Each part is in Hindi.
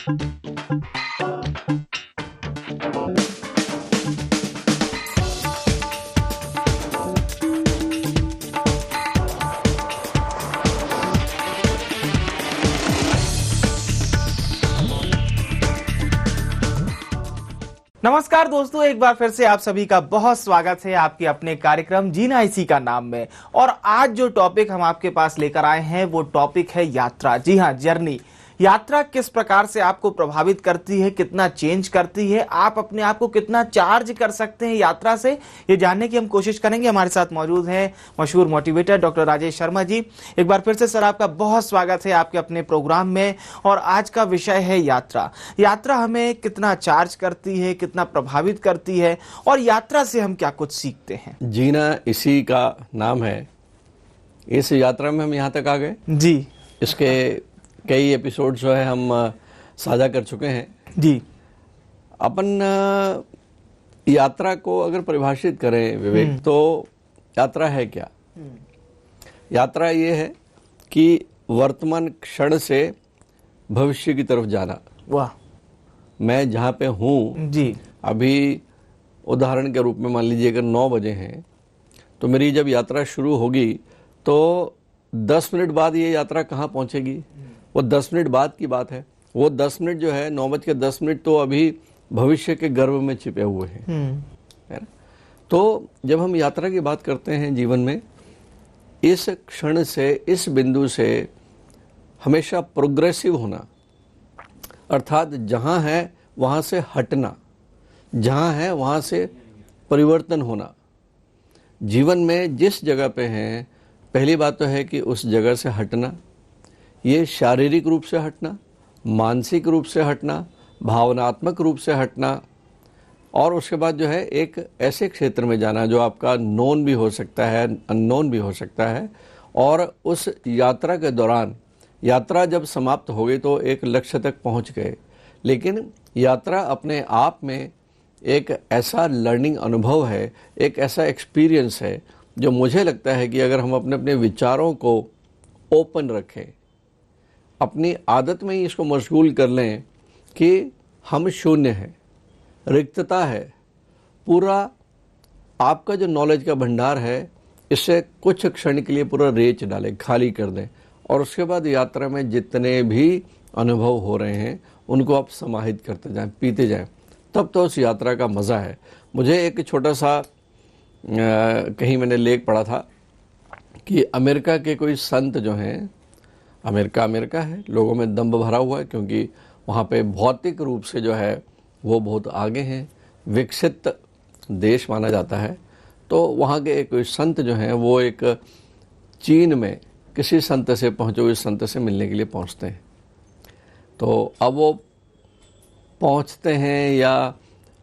नमस्कार दोस्तों, एक बार फिर से आप सभी का बहुत स्वागत है आपके अपने कार्यक्रम जीना इसी का नाम में। और आज जो टॉपिक हम आपके पास लेकर आए हैं वो टॉपिक है यात्रा। जी हाँ, जर्नी। यात्रा किस प्रकार से आपको प्रभावित करती है, कितना चेंज करती है, आप अपने आप को कितना चार्ज कर सकते हैं यात्रा से, ये जानने की हम कोशिश करेंगे। हमारे साथ मौजूद हैं मशहूर मोटिवेटर डॉक्टर राजेश शर्मा जी। एक बार फिर से सर आपका बहुत स्वागत है आपके अपने प्रोग्राम में। और आज का विषय है यात्रा। यात्रा हमें कितना चार्ज करती है, कितना प्रभावित करती है, और यात्रा से हम क्या कुछ सीखते हैं। जीना इसी का नाम है। इस यात्रा में हम यहाँ तक आ गए जी। इसके कई एपिसोड जो है हम साझा कर चुके हैं जी। अपन यात्रा को अगर परिभाषित करें विवेक, तो यात्रा है क्या? यात्रा ये है कि वर्तमान क्षण से भविष्य की तरफ जाना। वाह। मैं जहाँ पे हूँ जी। अभी, उदाहरण के रूप में मान लीजिए अगर 9 बजे हैं तो मेरी जब यात्रा शुरू होगी तो 10 मिनट बाद ये यात्रा कहाँ पहुँचेगी, वो 10 मिनट बाद की बात है। वो 10 मिनट जो है 9:10 तो अभी भविष्य के गर्भ में छिपे हुए हैं, है ना? तो जब हम यात्रा की बात करते हैं जीवन में, इस क्षण से, इस बिंदु से हमेशा प्रोग्रेसिव होना, अर्थात जहाँ है वहाँ से हटना, जहाँ है वहाँ से परिवर्तन होना। जीवन में जिस जगह पे हैं, पहली बात तो है कि उस जगह से हटना। ये शारीरिक रूप से हटना, मानसिक रूप से हटना, भावनात्मक रूप से हटना, और उसके बाद जो है एक ऐसे क्षेत्र में जाना जो आपका नोन भी हो सकता है, अननोन भी हो सकता है। और उस यात्रा के दौरान, यात्रा जब समाप्त हो गई तो एक लक्ष्य तक पहुंच गए, लेकिन यात्रा अपने आप में एक ऐसा लर्निंग अनुभव है, एक ऐसा एक्सपीरियंस है जो मुझे लगता है कि अगर हम अपने अपने विचारों को ओपन रखें, अपनी आदत में ही इसको मशगूल कर लें कि हम शून्य हैं, रिक्तता है, पूरा आपका जो नॉलेज का भंडार है इससे कुछ क्षण के लिए पूरा रेच डालें, खाली कर दें, और उसके बाद यात्रा में जितने भी अनुभव हो रहे हैं उनको आप समाहित करते जाएं, पीते जाएं, तब तो उस यात्रा का मज़ा है। मुझे एक छोटा सा कहीं मैंने लेख पढ़ा था कि अमेरिका के कोई संत जो हैं, अमेरिका है, लोगों में दम्भ भरा हुआ है क्योंकि वहाँ पे भौतिक रूप से जो है वो बहुत आगे हैं, विकसित देश माना जाता है। तो वहाँ के एक संत जो हैं वो एक चीन में किसी संत से, पहुँचे हुए संत से मिलने के लिए पहुँचते हैं। तो अब वो पहुँचते हैं या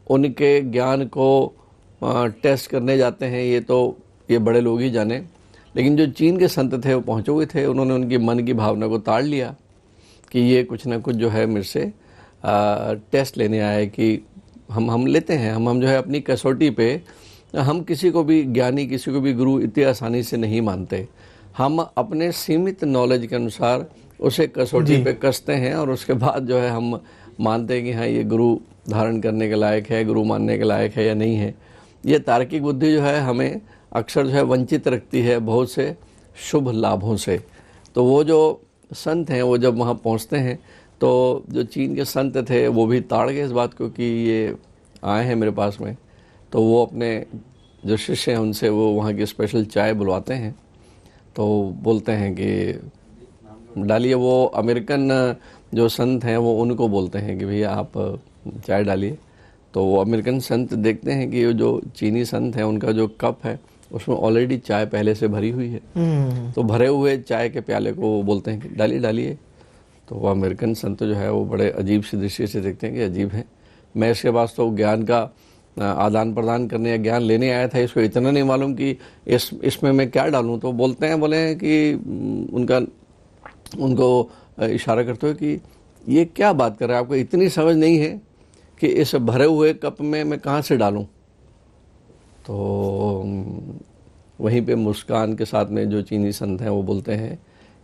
उनके ज्ञान को टेस्ट करने जाते हैं, ये बड़े लोग ही जाने। लेकिन जो चीन के संत थे वो पहुँचे हुए थे, उन्होंने उनकी मन की भावना को ताड़ लिया कि ये कुछ ना कुछ जो है मेरे से टेस्ट लेने आए कि हम लेते हैं, हम जो है अपनी कसौटी पे, हम किसी को भी ज्ञानी, किसी को भी गुरु इतनी आसानी से नहीं मानते। हम अपने सीमित नॉलेज के अनुसार उसे कसौटी पे कसते हैं और उसके बाद जो है हम मानते हैं कि हाँ ये गुरु धारण करने के लायक है, गुरु मानने के लायक है या नहीं है। ये तार्किक बुद्धि जो है हमें अक्सर जो है वंचित रखती है बहुत से शुभ लाभों से। तो वो जो संत हैं वो जब वहाँ पहुँचते हैं तो जो चीन के संत थे वो भी ताड़ गए इस बात को कि ये आए हैं मेरे पास में। तो वो अपने जो शिष्य हैं उनसे वो वहाँ की स्पेशल चाय बुलवाते हैं। तो बोलते हैं कि डालिए, वो अमेरिकन जो संत हैं वो उनको बोलते हैं कि भैया आप चाय डालिए। तो वो अमेरिकन संत देखते हैं कि जो चीनी संत हैं उनका जो कप है उसमें ऑलरेडी चाय पहले से भरी हुई है। तो भरे हुए चाय के प्याले को वो बोलते हैं कि डालिए डालिए। तो वो अमेरिकन संत जो है वो बड़े अजीब सी दृष्टि से देखते हैं कि अजीब है, मैं इसके पास तो ज्ञान का आदान प्रदान करने या ज्ञान लेने आया था, इसको इतना नहीं मालूम कि इसमें मैं क्या डालूं। तो बोलते हैं, बोले हैं कि उनको इशारा करते हुए कि ये क्या बात कर रहे हैं, आपको इतनी समझ नहीं है कि इस भरे हुए कप में मैं कहाँ से डालूं। तो वहीं पे मुस्कान के साथ में जो चीनी संत हैं वो बोलते हैं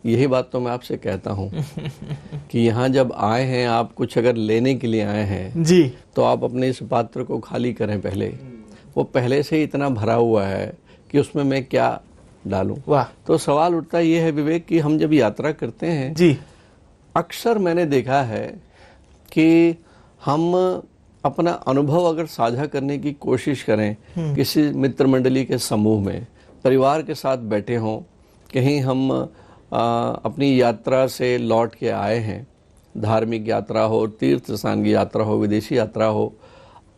यही बात तो मैं आपसे कहता हूँ कि यहाँ जब आए हैं, आप कुछ अगर लेने के लिए आए हैं जी, तो आप अपने इस पात्र को खाली करें पहले। वो पहले से ही इतना भरा हुआ है कि उसमें मैं क्या डालूं। वाह, तो सवाल उठता ये है विवेक कि हम जब यात्रा करते हैं, जी, अक्सर मैंने देखा है कि हम अपना अनुभव अगर साझा करने की कोशिश करें किसी मित्र मंडली के समूह में, परिवार के साथ बैठे हों, कहीं हम अपनी यात्रा से लौट के आए हैं, धार्मिक यात्रा हो, तीर्थ स्थान की यात्रा हो, विदेशी यात्रा हो,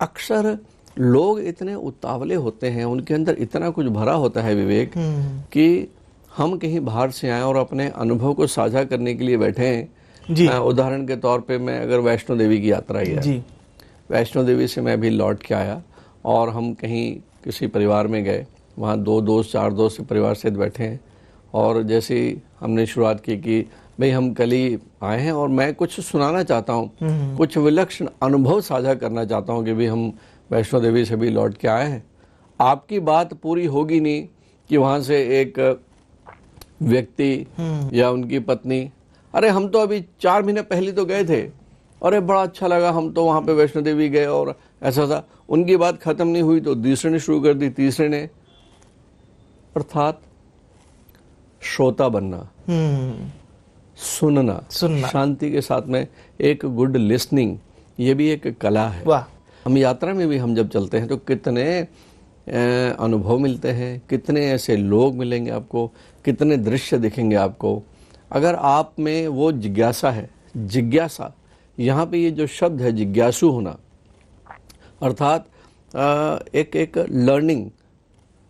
अक्सर लोग इतने उतावले होते हैं, उनके अंदर इतना कुछ भरा होता है विवेक, कि हम कहीं बाहर से आए और अपने अनुभव को साझा करने के लिए बैठे हैं। जी, उदाहरण के तौर पे मैं अगर वैष्णो देवी की यात्रा ही है, जी, वैष्णो देवी से मैं भी लौट के आया और हम कहीं किसी परिवार में गए, वहाँ 2 दोस्त 4 दोस्त परिवार से बैठे हैं और जैसे ही हमने शुरुआत की कि भाई हम कल ही आए हैं और मैं कुछ सुनाना चाहता हूँ, कुछ विलक्षण अनुभव साझा करना चाहता हूँ कि भाई हम वैष्णो देवी से भी लौट के आए हैं। आपकी बात पूरी होगी नहीं कि वहाँ से एक व्यक्ति या उनकी पत्नी, अरे हम तो अभी 4 महीने पहले तो गए थे, अरे बड़ा अच्छा लगा, हम तो वहाँ पे वैष्णो देवी गए और ऐसा था। उनकी बात खत्म नहीं हुई तो दूसरे ने शुरू कर दी, तीसरे ने। अर्थात श्रोता बनना, सुनना, शांति के साथ में एक गुड लिसनिंग, ये भी एक कला है। वाह, हम यात्रा में भी हम जब चलते हैं तो कितने अनुभव मिलते हैं, कितने ऐसे लोग मिलेंगे आपको, कितने दृश्य दिखेंगे आपको। अगर आप में वो जिज्ञासा है, जिज्ञासा, यहाँ पे ये जो शब्द है जिज्ञासु होना, अर्थात एक लर्निंग,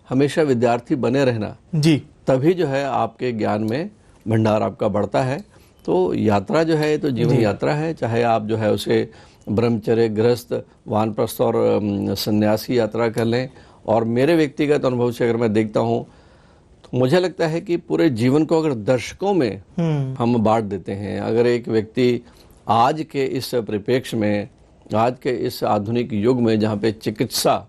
हमेशा विद्यार्थी बने रहना, जी, तभी जो है आपके ज्ञान में भंडार आपका बढ़ता है। तो यात्रा जो है तो जीवन यात्रा है, चाहे आप जो है उसे ब्रह्मचर्य, गृहस्थ, वानप्रस्थ और सन्यासी यात्रा कर लें। और मेरे व्यक्तिगत अनुभव से अगर मैं देखता हूँ तो मुझे लगता है कि पूरे जीवन को अगर दशकों में हम बांट देते हैं, अगर एक व्यक्ति आज के इस परिप्रेक्ष्य में, आज के इस आधुनिक युग में जहाँ पे चिकित्सा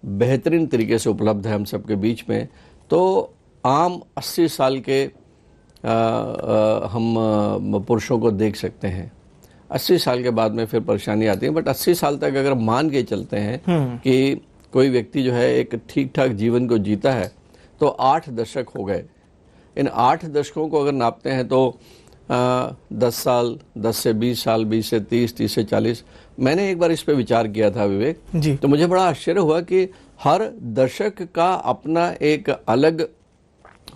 बेहतरीन तरीके से उपलब्ध है हम सबके बीच में, तो आम 80 साल के हम पुरुषों को देख सकते हैं। 80 साल के बाद में फिर परेशानी आती है, बट 80 साल तक अगर मान के चलते हैं कि कोई व्यक्ति जो है एक ठीक ठाक जीवन को जीता है, तो 8 दशक हो गए। इन 8 दशकों को अगर नापते हैं तो 10 साल, 10 से 20 साल, 20 से 30, 30 से 40। मैंने एक बार इस पे विचार किया था विवेक जी, तो मुझे बड़ा आश्चर्य हुआ कि हर दशक का अपना एक अलग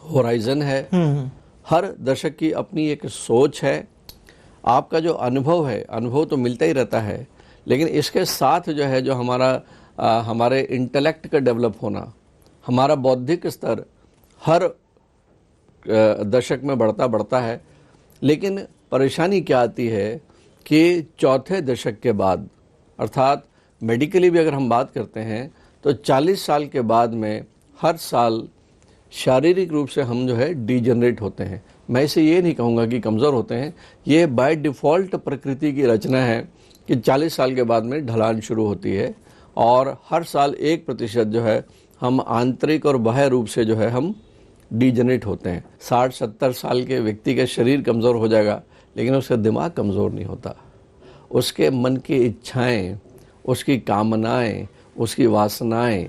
होराइजन है, हर दशक की अपनी एक सोच है। आपका जो अनुभव है, अनुभव तो मिलता ही रहता है, लेकिन इसके साथ जो है जो हमारे इंटेलेक्ट का डेवलप होना, हमारा बौद्धिक स्तर हर दशक में बढ़ता है। लेकिन परेशानी क्या आती है कि चौथे दशक के बाद, अर्थात मेडिकली भी अगर हम बात करते हैं तो 40 साल के बाद में हर साल शारीरिक रूप से हम जो है डीजनरेट होते हैं। मैं इसे ये नहीं कहूँगा कि कमज़ोर होते हैं, ये बाय डिफ़ॉल्ट प्रकृति की रचना है कि 40 साल के बाद में ढलान शुरू होती है और हर साल 1% जो है हम आंतरिक और बाह्य रूप से जो है हम डीजनरेट होते हैं। 60-70 साल के व्यक्ति का शरीर कमज़ोर हो जाएगा, लेकिन उसका दिमाग कमज़ोर नहीं होता। उसके मन की इच्छाएं, उसकी कामनाएं, उसकी वासनाएं,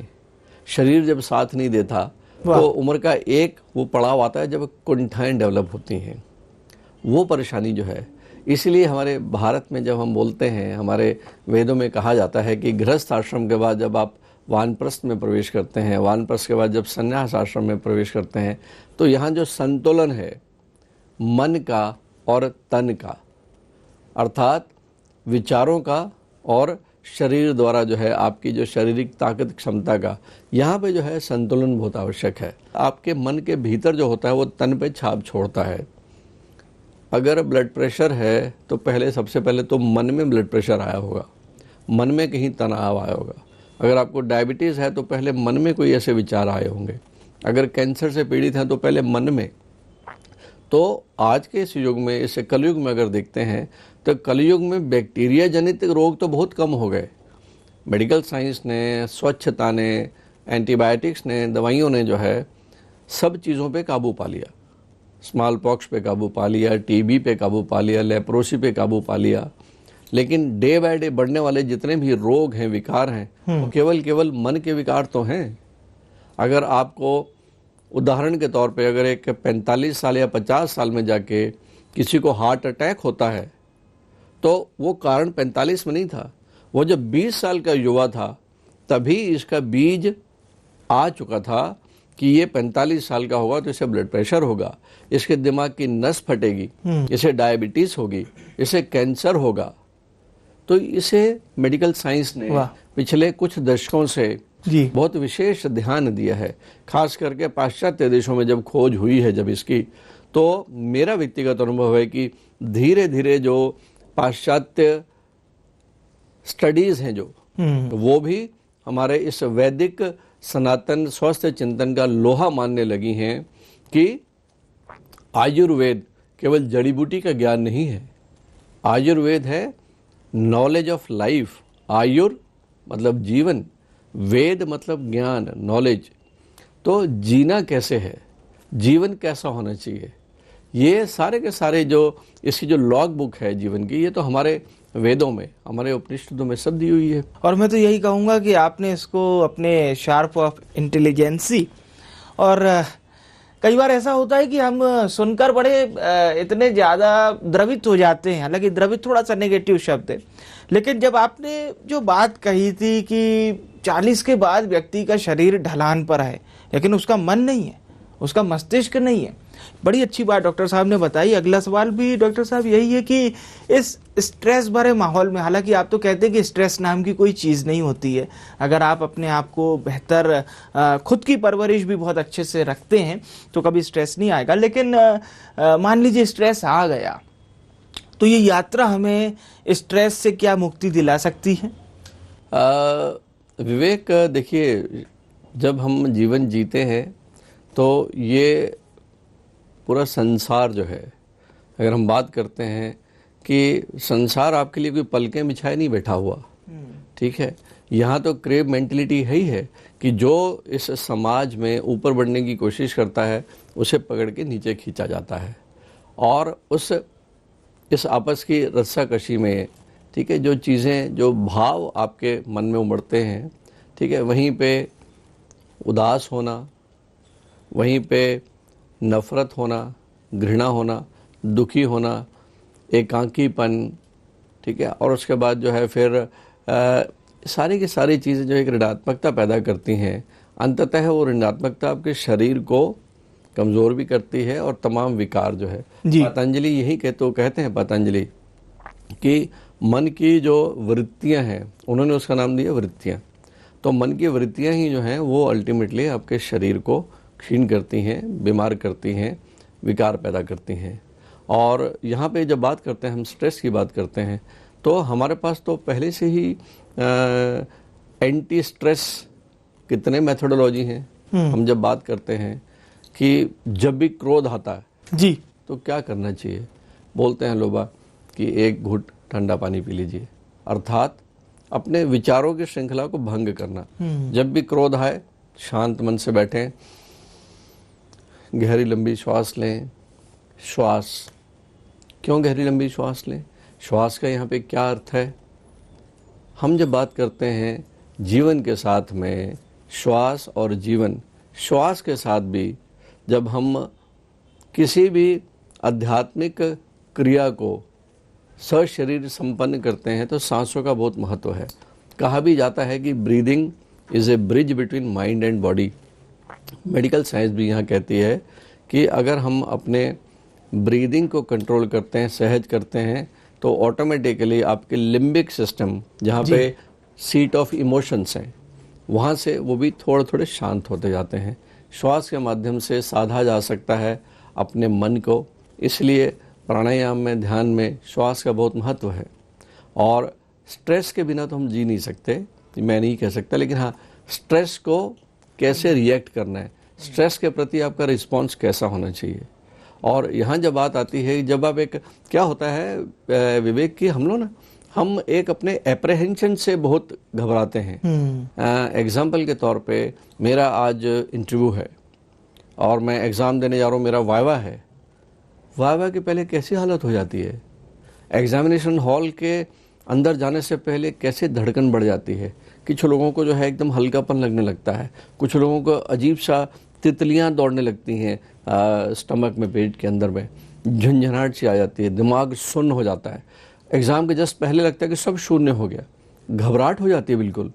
शरीर जब साथ नहीं देता तो उम्र का एक वो पड़ाव आता है जब कुंठाएं डेवलप होती हैं। वो परेशानी जो है, इसलिए हमारे भारत में जब हम बोलते हैं, हमारे वेदों में कहा जाता है कि गृहस्थ आश्रम के बाद जब आप वानप्रस्थ में प्रवेश करते हैं, वानप्रस्थ के बाद जब संन्यास आश्रम में प्रवेश करते हैं, तो यहाँ जो संतुलन है मन का और तन का, अर्थात विचारों का और शरीर द्वारा जो है आपकी जो शारीरिक ताकत क्षमता का, यहाँ पे जो है संतुलन बहुत आवश्यक है। आपके मन के भीतर जो होता है वो तन पे छाप छोड़ता है। अगर ब्लड प्रेशर है तो पहले सबसे पहले तो मन में ब्लड प्रेशर आया होगा, मन में कहीं तनाव आया होगा। अगर आपको डायबिटीज़ है तो पहले मन में कोई ऐसे विचार आए होंगे। अगर कैंसर से पीड़ित हैं तो पहले मन में। तो आज के इस युग में, इस कलयुग में अगर देखते हैं तो कलयुग में बैक्टीरिया जनित रोग तो बहुत कम हो गए। मेडिकल साइंस ने, स्वच्छता ने, एंटीबायोटिक्स ने, दवाइयों ने जो है सब चीज़ों पे काबू पा लिया। स्मॉल पॉक्स पे काबू पा लिया, टीबी पे काबू पा लिया, लेप्रोसी पे काबू पा लिया, लेकिन डे बाय डे बढ़ने वाले जितने भी रोग हैं, विकार हैं, वो केवल मन के विकार तो हैं। अगर आपको उदाहरण के तौर पे अगर एक 45 साल या 50 साल में जाके किसी को हार्ट अटैक होता है तो वो कारण 45 में नहीं था, वो जब 20 साल का युवा था तभी इसका बीज आ चुका था कि ये 45 साल का होगा तो इसे ब्लड प्रेशर होगा, इसके दिमाग की नस फटेगी, इसे डायबिटीज होगी, इसे कैंसर होगा। तो इसे मेडिकल साइंस ने पिछले कुछ दशकों से बहुत विशेष ध्यान दिया है, खास करके पाश्चात्य देशों में जब खोज हुई है जब इसकी, तो मेरा व्यक्तिगत अनुभव है कि धीरे धीरे जो पाश्चात्य स्टडीज हैं जो वो भी हमारे इस वैदिक सनातन स्वास्थ्य चिंतन का लोहा मानने लगी हैं कि आयुर्वेद केवल जड़ी बूटी का ज्ञान नहीं है, आयुर्वेद है नॉलेज ऑफ लाइफ। आयुर मतलब जीवन, वेद मतलब ज्ञान, नॉलेज। तो जीना कैसे है, जीवन कैसा होना चाहिए, ये सारे के सारे जो इसकी जो लॉग बुक है जीवन की, ये तो हमारे वेदों में, हमारे उपनिषदों में सब दी हुई है। और मैं तो यही कहूँगा कि आपने इसको अपने शार्प ऑफ इंटेलिजेंसी, और कई बार ऐसा होता है कि हम सुनकर बड़े इतने ज़्यादा द्रवित हो जाते हैं, हालांकि द्रवित थोड़ा सा नेगेटिव शब्द है, लेकिन जब आपने जो बात कही थी कि 40 के बाद व्यक्ति का शरीर ढलान पर है लेकिन उसका मन नहीं है, उसका मस्तिष्क नहीं है, बड़ी अच्छी बात डॉक्टर साहब ने बताई। अगला सवाल भी डॉक्टर साहब यही है कि इस स्ट्रेस भरे माहौल में, हालांकि आप तो कहते हैं कि स्ट्रेस नाम की कोई चीज़ नहीं होती है, अगर आप अपने आप को बेहतर खुद की परवरिश भी बहुत अच्छे से रखते हैं तो कभी स्ट्रेस नहीं आएगा। लेकिन मान लीजिए स्ट्रेस आ गया तो ये यात्रा हमें स्ट्रेस से क्या मुक्ति दिला सकती है? विवेक, देखिए, जब हम जीवन जीते हैं तो ये पूरा संसार जो है, अगर हम बात करते हैं कि संसार आपके लिए कोई पलकें बिछाए नहीं बैठा हुआ, ठीक है, यहाँ तो क्रेव मेंटलिटी है ही है कि जो इस समाज में ऊपर बढ़ने की कोशिश करता है उसे पकड़ के नीचे खींचा जाता है, और इस आपस की रस्साकशी में, ठीक है, जो चीज़ें, जो भाव आपके मन में उमड़ते हैं, ठीक है, वहीं पे उदास होना, वहीं पे नफ़रत होना, घृणा होना, दुखी होना, एकांकीपन, ठीक है, और उसके बाद जो है फिर सारी की सारी चीज़ें जो एक ऋणात्मकता पैदा करती हैं, अंततः वो ऋणात्मकता आपके शरीर को कमज़ोर भी करती है और तमाम विकार जो है। पतंजलि यही कहते हैं पतंजलि कि मन की जो वृत्तियां हैं, उन्होंने उसका नाम दिया वृत्तियां, तो मन की वृत्तियां ही जो हैं वो अल्टीमेटली आपके शरीर को क्षीण करती हैं, बीमार करती हैं, विकार पैदा करती हैं। और यहाँ पे जब बात करते हैं, हम स्ट्रेस की बात करते हैं, तो हमारे पास तो पहले से ही एंटी स्ट्रेस कितने मेथोडोलॉजी हैं। हम जब बात करते हैं कि जब भी क्रोध आता है जी तो क्या करना चाहिए, बोलते हैं लोग कि एक घूंट ठंडा पानी पी लीजिए, अर्थात अपने विचारों की श्रृंखला को भंग करना। जब भी क्रोध आए शांत मन से बैठें, गहरी लंबी श्वास लें। श्वास, क्यों गहरी लंबी श्वास लें, श्वास का यहाँ पे क्या अर्थ है? हम जब बात करते हैं जीवन के साथ में श्वास और जीवन, श्वास के साथ भी जब हम किसी भी आध्यात्मिक क्रिया को सशरीर संपन्न करते हैं तो सांसों का बहुत महत्व है। कहा भी जाता है कि breathing is a bridge between mind and body. Medical science भी यहाँ कहती है कि अगर हम अपने ब्रीदिंग को कंट्रोल करते हैं, सहज करते हैं, तो ऑटोमेटिकली आपके लिम्बिक सिस्टम, जहाँ पे सीट ऑफ इमोशंस हैं, वहाँ से वो भी थोड़े थोड़े शांत होते जाते हैं। श्वास के माध्यम से साधा जा सकता है अपने मन को, इसलिए प्राणायाम में, ध्यान में श्वास का बहुत महत्व है। और स्ट्रेस के बिना तो हम जी नहीं सकते, मैं नहीं कह सकता, लेकिन हाँ, स्ट्रेस को कैसे रिएक्ट करना है, स्ट्रेस के प्रति आपका रिस्पॉन्स कैसा होना चाहिए। और यहाँ जब बात आती है, जब आप एक, क्या होता है विवेक की, हम एक अपने एप्रहेंशन से बहुत घबराते हैं। एग्जाम्पल के तौर पे, मेरा आज इंटरव्यू है और मैं एग्ज़ाम देने जा रहा हूँ, मेरा वाइवा है, वाह के पहले कैसी हालत हो जाती है, एग्जामिनेशन हॉल के अंदर जाने से पहले कैसे धड़कन बढ़ जाती है। कुछ लोगों को जो है एकदम हल्कापन लगने लगता है, कुछ लोगों को अजीब सा तितलियां दौड़ने लगती हैं स्टमक में, पेट के अंदर में झंझनाहट सी आ जाती है, दिमाग सुन्न हो जाता है। एग्ज़ाम के जस्ट पहले लगता है कि सब शून्य हो गया, घबराहट हो जाती है बिल्कुल।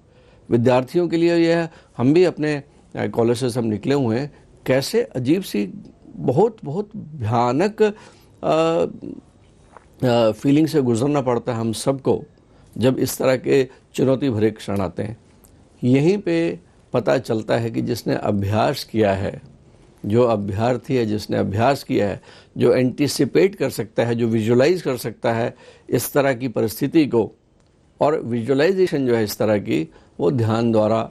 विद्यार्थियों के लिए यह, हम भी अपने कॉलेज से सब निकले हुए हैं, कैसे अजीब सी बहुत बहुत भयानक फीलिंग से गुजरना पड़ता है हम सबको जब इस तरह के चुनौती भरे क्षण आते हैं। यहीं पे पता चलता है कि जिसने अभ्यास किया है, जो अभ्यर्थी है जिसने अभ्यास किया है, जो एंटीसिपेट कर सकता है, जो विजुलाइज कर सकता है इस तरह की परिस्थिति को, और विजुलाइजेशन जो है इस तरह की, वो ध्यान द्वारा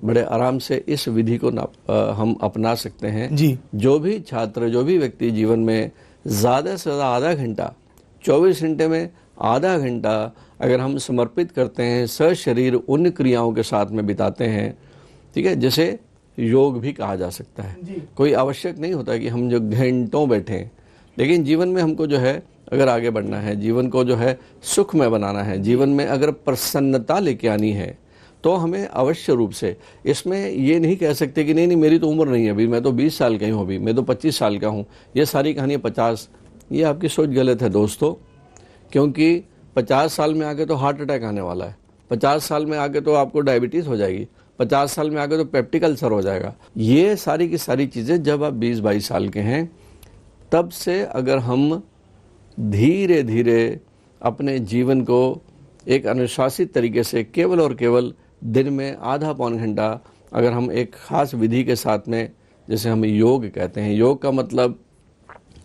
बड़े आराम से इस विधि को हम अपना सकते हैं जी। जो भी छात्र, जो भी व्यक्ति जीवन में ज़्यादा से ज़्यादा आधा घंटा, 24 घंटे में आधा घंटा अगर हम समर्पित करते हैं, सशरीर उन क्रियाओं के साथ में बिताते हैं, ठीक है, जैसे योग भी कहा जा सकता है। कोई आवश्यक नहीं होता कि हम जो घंटों बैठें, लेकिन जीवन में हमको जो है अगर आगे बढ़ना है, जीवन को जो है सुखमय बनाना है, जीवन में अगर प्रसन्नता लेके आनी है, तो हमें अवश्य रूप से इसमें ये नहीं कह सकते कि नहीं मेरी तो उम्र नहीं है अभी, मैं तो 20 साल का ही हूँ, अभी मैं तो 25 साल का हूँ, ये सारी कहानी 50। ये आपकी सोच गलत है दोस्तों, क्योंकि 50 साल में आके तो हार्ट अटैक आने वाला है, 50 साल में आके तो आपको डायबिटीज़ हो जाएगी, 50 साल में आके तो पेप्टिक अल्सर हो जाएगा। ये सारी की सारी चीज़ें जब आप 20-22 साल के हैं, तब से अगर हम धीरे धीरे अपने जीवन को एक अनुशासित तरीके से केवल और केवल दिन में आधा पौन घंटा अगर हम एक ख़ास विधि के साथ में, जैसे हम योग कहते हैं, योग का मतलब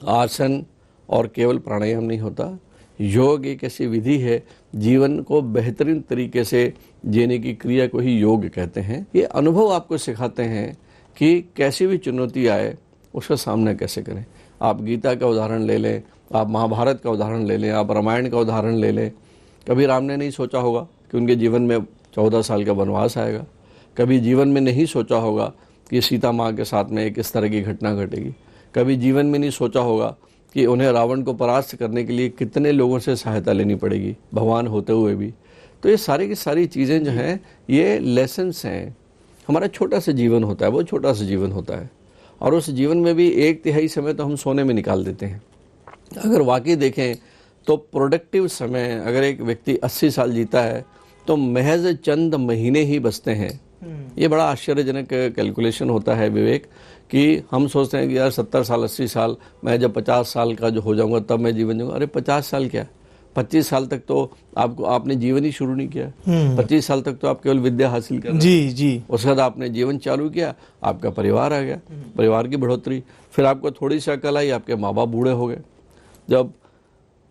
आसन और केवल प्राणायाम नहीं होता। योग एक ऐसी विधि है, जीवन को बेहतरीन तरीके से जीने की क्रिया को ही योग कहते हैं। ये अनुभव आपको सिखाते हैं कि कैसी भी चुनौती आए उसका सामना कैसे करें। आप गीता का उदाहरण ले लें, आप महाभारत का उदाहरण ले लें, आप रामायण का उदाहरण ले लें। कभी राम ने नहीं सोचा होगा कि उनके जीवन में 14 साल का वनवास आएगा, कभी जीवन में नहीं सोचा होगा कि सीता माँ के साथ में एक इस तरह की घटना घटेगी, कभी जीवन में नहीं सोचा होगा कि उन्हें रावण को परास्त करने के लिए कितने लोगों से सहायता लेनी पड़ेगी, भगवान होते हुए भी। तो ये सारी की सारी चीज़ें जो हैं, ये लेसन्स हैं। हमारा छोटा सा जीवन होता है, वो छोटा सा जीवन होता है, और उस जीवन में भी 1/3 समय तो हम सोने में निकाल देते हैं। अगर वाकई देखें तो प्रोडक्टिव समय, अगर एक व्यक्ति 80 साल जीता है तो महज चंद महीने ही बचते हैं। ये बड़ा आश्चर्यजनक कैलकुलेशन होता है विवेक, कि हम सोचते हैं कि यार 70 साल 80 साल, मैं जब 50 साल का जो हो जाऊंगा तब मैं जीवन जाऊंगा। अरे 50 साल क्या, 25 साल तक तो आपने जीवन ही शुरू नहीं किया। 25 साल तक तो आप केवल विद्या हासिल कर रहे हैं। जी। उसके बाद आपने जीवन चालू किया, आपका परिवार आ गया, परिवार की बढ़ोतरी, फिर आपको थोड़ी सी अकल आई, आपके माँ बाप बूढ़े हो गए। जब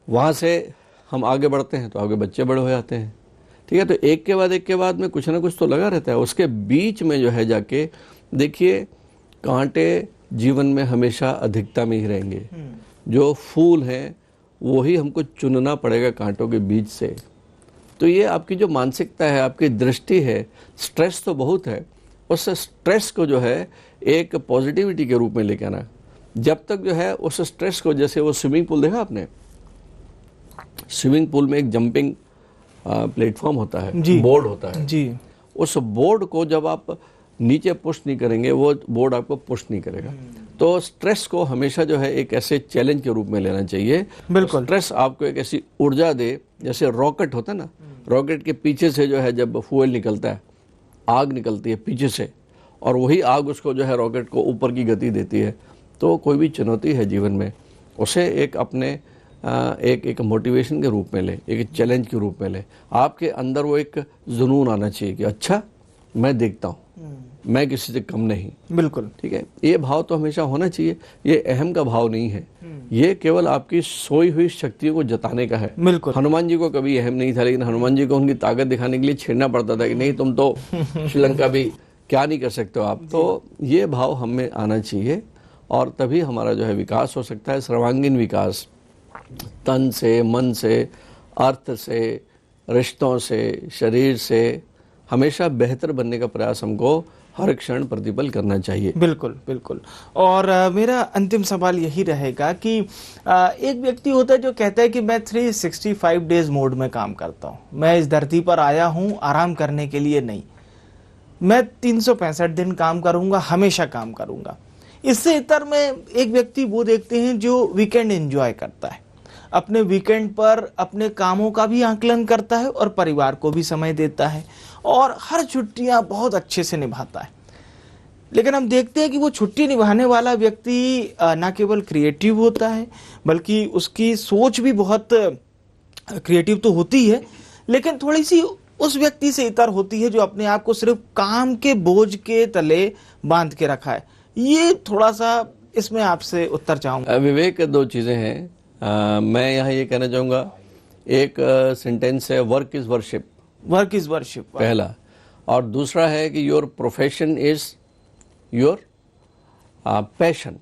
वहाँ से हम आगे बढ़ते हैं तो आगे बच्चे बड़े हो जाते हैं, ठीक है। तो एक के बाद में कुछ ना कुछ तो लगा रहता है। उसके बीच में जो है जाके देखिए, कांटे जीवन में हमेशा अधिकता में ही रहेंगे। जो फूल हैं वही हमको चुनना पड़ेगा कांटों के बीच से। तो ये आपकी जो मानसिकता है, आपकी दृष्टि है, स्ट्रेस तो बहुत है, उस स्ट्रेस को जो है एक पॉजिटिविटी के रूप में लेके आना। जब तक जो है उस स्ट्रेस को, जैसे वो स्विमिंग पूल देखा आपने, स्विमिंग पूल में एक जंपिंग प्लेटफॉर्म होता है, बोर्ड होता है जी। उस बोर्ड को जब आप नीचे पुश नहीं करेंगे, वो बोर्ड आपको पुश नहीं करेगा। तो स्ट्रेस को हमेशा जो है एक ऐसे चैलेंज के रूप में लेना चाहिए। बिल्कुल। स्ट्रेस आपको एक ऐसी ऊर्जा दे, जैसे रॉकेट होता है ना, रॉकेट के पीछे से जो है जब फ्यूल निकलता है, आग निकलती है पीछे से, और वही आग उसको जो है रॉकेट को ऊपर की गति देती है। तो कोई भी चुनौती है जीवन में, उसे एक अपने एक मोटिवेशन के रूप में ले, एक चैलेंज के रूप में ले। आपके अंदर वो एक जुनून आना चाहिए कि अच्छा मैं देखता हूँ, मैं किसी से कम नहीं। बिल्कुल ठीक है, ये भाव तो हमेशा होना चाहिए। ये अहम का भाव नहीं है, ये केवल आपकी सोई हुई शक्तियों को जताने का है। बिल्कुल। हनुमान जी को कभी अहम नहीं था, लेकिन हनुमान जी को उनकी ताकत दिखाने के लिए छेड़ना पड़ता था कि नहीं तुम तो श्रीलंका भी क्या नहीं कर सकते हो आप। तो ये भाव हमें आना चाहिए, और तभी हमारा जो है विकास हो सकता है, सर्वांगीण विकास, तन से, मन से, अर्थ से, रिश्तों से, शरीर से। हमेशा बेहतर बनने का प्रयास हमको हर क्षण प्रतिपल करना चाहिए। बिल्कुल बिल्कुल। और मेरा अंतिम सवाल यही रहेगा कि एक व्यक्ति होता है जो कहता है कि मैं 365 डेज मोड में काम करता हूँ, मैं इस धरती पर आया हूँ आराम करने के लिए नहीं, मैं 365 दिन काम करूंगा, हमेशा काम करूंगा। इससे इतर में एक व्यक्ति वो देखते हैं जो वीकेंड एंजॉय करता है, अपने वीकेंड पर अपने कामों का भी आकलन करता है और परिवार को भी समय देता है और हर छुट्टियां बहुत अच्छे से निभाता है। लेकिन हम देखते हैं कि वो छुट्टी निभाने वाला व्यक्ति न केवल क्रिएटिव होता है बल्कि उसकी सोच भी बहुत क्रिएटिव तो होती है, लेकिन थोड़ी सी उस व्यक्ति से इतर होती है जो अपने आप को सिर्फ काम के बोझ के तले बांध के रखा है। ये थोड़ा सा इसमें आपसे उत्तर चाहूंगा। विवेक, दो चीजें हैं। मैं यहाँ ये कहना चाहूंगा, एक सेंटेंस है work is worship, work is worship पहला, और दूसरा है कि your profession is your passion.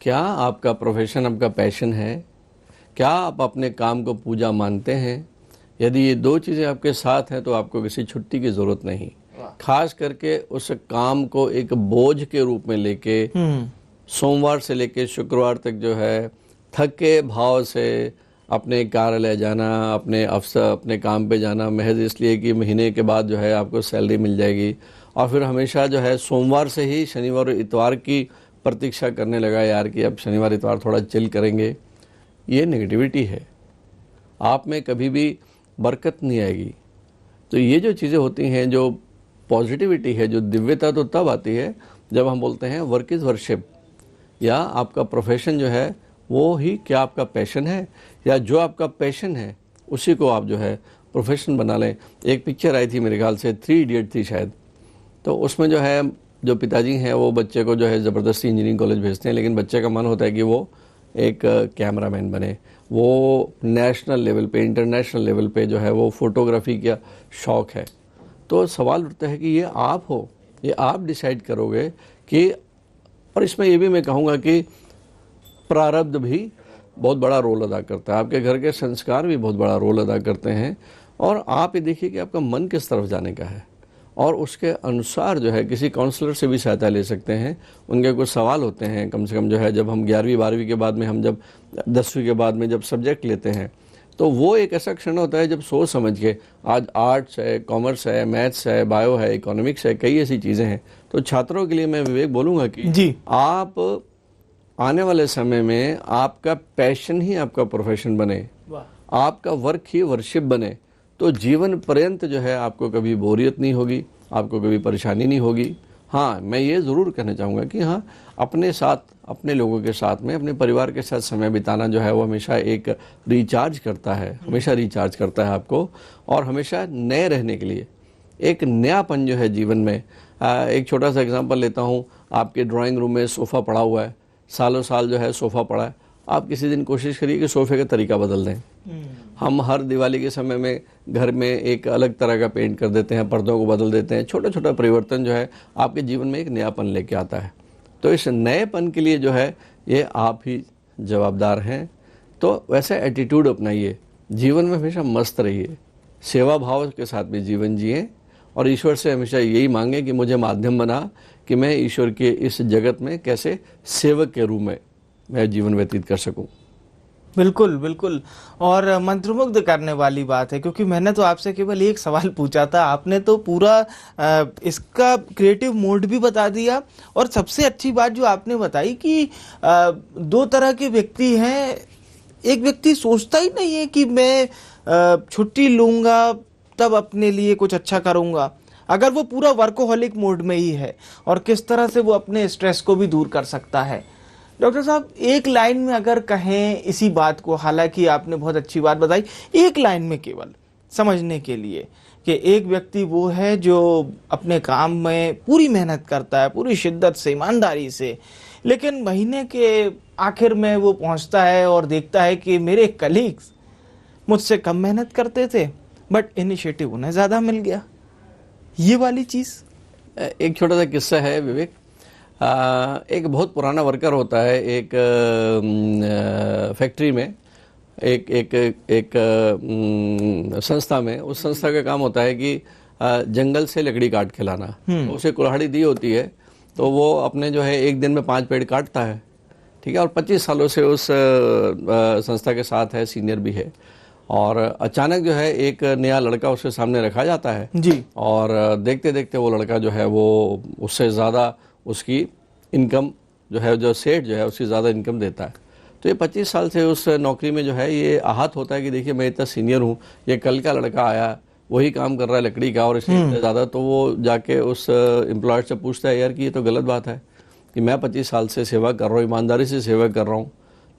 क्या आपका प्रोफेशन आपका पैशन है? क्या आप अपने काम को पूजा मानते हैं? यदि ये दो चीज़ें आपके साथ हैं तो आपको किसी छुट्टी की ज़रूरत नहीं। खास करके उस काम को एक बोझ के रूप में लेके सोमवार से लेके शुक्रवार तक जो है थके भाव से अपने कार्यालय जाना, अपने अफसर अपने काम पे जाना महज इसलिए कि महीने के बाद जो है आपको सैलरी मिल जाएगी, और फिर हमेशा जो है सोमवार से ही शनिवार और इतवार की प्रतीक्षा करने लगा यार कि अब शनिवार इतवार थोड़ा चिल करेंगे। ये नेगेटिविटी है, आप में कभी भी बरकत नहीं आएगी। तो ये जो चीज़ें होती हैं, जो पॉजिटिविटी है, जो दिव्यता, तो तब आती है जब हम बोलते हैं वर्क इज़ वर्शिप, या आपका प्रोफेशन जो है वो ही क्या आपका पैशन है, या जो आपका पैशन है उसी को आप जो है प्रोफेशन बना लें। एक पिक्चर आई थी मेरे ख्याल से 3 इडियट थी शायद, तो उसमें जो है जो पिताजी हैं वो बच्चे को जो है ज़बरदस्ती इंजीनियरिंग कॉलेज भेजते हैं, लेकिन बच्चे का मन होता है कि वो एक कैमरामैन बने, वो नेशनल लेवल पे इंटरनेशनल लेवल पे जो है वो फोटोग्राफी का शौक़ है। तो सवाल उठता है कि ये आप हो, ये आप डिसाइड करोगे कि, और इसमें ये भी मैं कहूँगा कि प्रारब्ध भी बहुत बड़ा रोल अदा करता है, आपके घर के संस्कार भी बहुत बड़ा रोल अदा करते हैं, और आप ये देखिए कि आपका मन किस तरफ जाने का है, और उसके अनुसार जो है किसी काउंसलर से भी सहायता ले सकते हैं। उनके कुछ सवाल होते हैं, कम से कम जो है जब हम 11वीं 12वीं के बाद में, हम जब 10वीं के बाद में जब सब्जेक्ट लेते हैं, तो वो एक ऐसा क्षण होता है जब सोच समझ के, आज आर्ट्स है, कॉमर्स है, मैथ्स है, बायो है, इकोनॉमिक्स है, कई ऐसी चीज़ें हैं। तो छात्रों के लिए मैं विवेक बोलूँगा कि जी, आप आने वाले समय में आपका पैशन ही आपका प्रोफेशन बने, आपका वर्क ही वर्शिप बने, तो जीवन पर्यंत जो है आपको कभी बोरियत नहीं होगी, आपको कभी परेशानी नहीं होगी। हाँ, मैं ये ज़रूर कहना चाहूँगा कि हाँ, अपने साथ, अपने लोगों के साथ में, अपने परिवार के साथ समय बिताना जो है वो हमेशा एक रिचार्ज करता है, हमेशा रिचार्ज करता है आपको, और हमेशा नए रहने के लिए एक नयापन जो है जीवन में। एक छोटा सा एग्जांपल लेता हूँ, आपके ड्राइंग रूम में सोफ़ा पड़ा हुआ है, सालों साल जो है सोफ़ा पड़ा है, आप किसी दिन कोशिश करिए कि सोफ़े का तरीका बदल दें। हम हर दिवाली के समय में घर में एक अलग तरह का पेंट कर देते हैं, पर्दों को बदल देते हैं। छोटा छोटा परिवर्तन जो है आपके जीवन में एक नयापन लेके आता है। तो इस नएपन के लिए जो है ये आप ही जवाबदार हैं। तो वैसा एटीट्यूड अपनाइए, जीवन में हमेशा मस्त रहिए, सेवा भाव के साथ भी जीवन जिए, और ईश्वर से हमेशा यही मांगे कि मुझे माध्यम बना कि मैं ईश्वर के इस जगत में कैसे सेवक के रूप में मैं जीवन व्यतीत कर सकूं। बिल्कुल बिल्कुल। और मंत्रमुग्ध करने वाली बात है, क्योंकि मैंने तो आपसे केवल एक सवाल पूछा था, आपने तो पूरा इसका क्रिएटिव मोड भी बता दिया। और सबसे अच्छी बात जो आपने बताई कि दो तरह के व्यक्ति हैं। एक व्यक्ति सोचता ही नहीं है कि मैं छुट्टी लूंगा तब अपने लिए कुछ अच्छा करूंगा, अगर वो पूरा वर्कोहॉलिक मोड में ही है, और किस तरह से वो अपने स्ट्रेस को भी दूर कर सकता है। डॉक्टर साहब, एक लाइन में अगर कहें इसी बात को, हालांकि आपने बहुत अच्छी बात बताई, एक लाइन में केवल समझने के लिए, कि एक व्यक्ति वो है जो अपने काम में पूरी मेहनत करता है, पूरी शिद्दत से, ईमानदारी से, लेकिन महीने के आखिर में वो पहुंचता है और देखता है कि मेरे कलीग्स मुझसे कम मेहनत करते थे बट इनिशिएटिव उन्हें ज़्यादा मिल गया। ये वाली चीज़। एक छोटा सा किस्सा है विवेक। एक बहुत पुराना वर्कर होता है एक फैक्ट्री में, एक संस्था में। उस संस्था का काम होता है कि जंगल से लकड़ी काट के लाना, तो उसे कुल्हाड़ी दी होती है, तो वो अपने जो है एक दिन में 5 पेड़ काटता है, ठीक है, और 25 सालों से उस संस्था के साथ है, सीनियर भी है। और अचानक जो है एक नया लड़का उसके सामने रखा जाता है जी, और देखते देखते वो लड़का जो है वो उससे ज़्यादा उसकी इनकम जो है, जो सेठ जो है उससे ज़्यादा इनकम देता है। तो ये 25 साल से उस नौकरी में जो है ये आहत होता है कि देखिए मैं इतना सीनियर हूँ, ये कल का लड़का आया वही काम कर रहा है लकड़ी का और इससे ज़्यादा, तो वो जाके उस एम्प्लॉयर से पूछता है यार कि ये तो गलत बात है कि मैं 25 साल से सेवा कर रहा हूँ, ईमानदारी से सेवा कर रहा हूँ।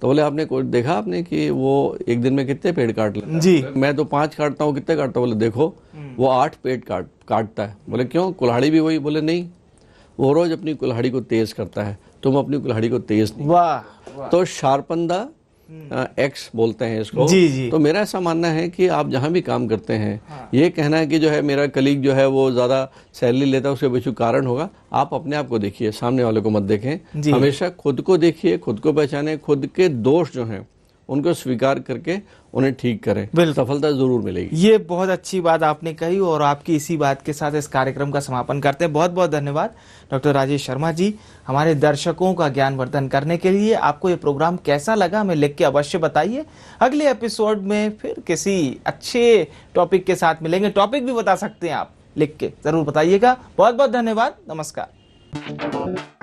तो बोले आपने कोई देखा आपने कि वो एक दिन में कितने पेड़ काट लेता है? जी। मैं तो 5 काटता हूँ, कितने काटता हूँ? बोले देखो वो 8 पेड़ काटता है। बोले क्यों, कुल्हाड़ी भी वही? बोले नहीं, वो रोज अपनी कुल्हाड़ी को तेज करता है, तुम अपनी कुल्हाड़ी को तेज नहीं। वाह, तो शार्पन द एक्स बोलते हैं इसको। जी जी। तो मेरा ऐसा मानना है कि आप जहां भी काम करते हैं, ये कहना है कि जो है मेरा कलीग जो है वो ज़्यादा सैलरी लेता है उसके पीछे कारण होगा, आप अपने आप को देखिए, सामने वाले को मत देखें। हमेशा खुद को देखिए, खुद को पहचाने, खुद के दोष जो हैं उनको स्वीकार करके उन्हें ठीक करें, सफलता जरूर मिलेगी। ये बहुत अच्छी बात आपने कही और आपकी इसी बात के साथ इस कार्यक्रम का समापन करते हैं। बहुत बहुत धन्यवाद डॉक्टर राजेश शर्मा जी, हमारे दर्शकों का ज्ञानवर्धन करने के लिए। आपको ये प्रोग्राम कैसा लगा हमें लिख के अवश्य बताइए। अगले एपिसोड में फिर किसी अच्छे टॉपिक के साथ मिलेंगे। टॉपिक भी बता सकते हैं आप, लिख के जरूर बताइएगा। बहुत बहुत धन्यवाद, नमस्कार।